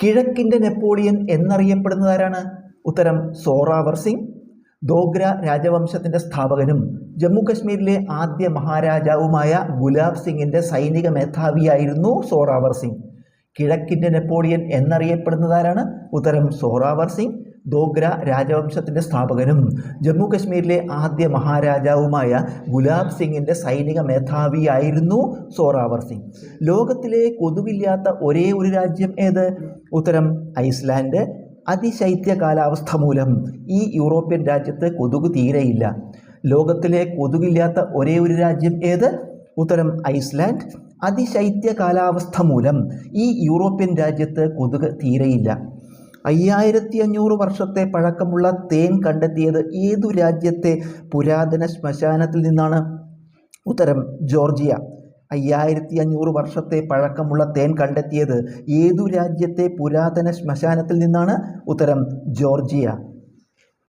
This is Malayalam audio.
കിഴക്കിൻ്റെ നെപ്പോളിയൻ എന്നറിയപ്പെടുന്നതാരാണ്? ഉത്തരം സോറാവർ സിംഗ്. ദോഗ്ര രാജവംശത്തിൻ്റെ സ്ഥാപകനും ജമ്മു കശ്മീരിലെ ആദ്യ മഹാരാജാവുമായ ഗുലാബ് സിംഗിൻ്റെ സൈനിക മേധാവിയായിരുന്നു സോറാവർ സിംഗ്. കിഴക്കിൻ്റെ നെപ്പോളിയൻ എന്നറിയപ്പെടുന്നതാരാണ്? ഉത്തരം സോറാവർ സിംഗ്. ദോഗ്ര രാജവംശത്തിൻ്റെ സ്ഥാപകനും ജമ്മു കശ്മീരിലെ ആദ്യ മഹാരാജാവുമായ ഗുലാബ് സിംഗിൻ്റെ സൈനിക മേധാവിയായിരുന്നു സോറാവർ സിംഗ്. ലോകത്തിലെ കൊതുകില്ലാത്ത ഒരേ ഒരു രാജ്യം ഏത്? ഉത്തരം ഐസ്ലാൻഡ്. അതിശൈത്യ കാലാവസ്ഥ മൂലം ഈ യൂറോപ്യൻ രാജ്യത്ത് കൊതുക് തീരെയില്ല. ലോകത്തിലെ കൊതുകില്ലാത്ത ഒരേ ഒരു രാജ്യം ഏത്? ഉത്തരം ഐസ്ലാൻഡ്. അതിശൈത്യ കാലാവസ്ഥ മൂലം ഈ യൂറോപ്യൻ രാജ്യത്ത് കൊതുക് തീരെയില്ല. 5500 വർഷത്തെ പഴക്കമുള്ള തേൻ കണ്ടെത്തിയത് ഏതു രാജ്യത്തെ പുരാതന ശ്മശാനത്തിൽ നിന്നാണ്? ഉത്തരം ജോർജിയ. 5500 വർഷത്തെ പഴക്കമുള്ള തേൻ കണ്ടെത്തിയത് ഏതു രാജ്യത്തെ പുരാതന ശ്മശാനത്തിൽ നിന്നാണ്? ഉത്തരം ജോർജിയ.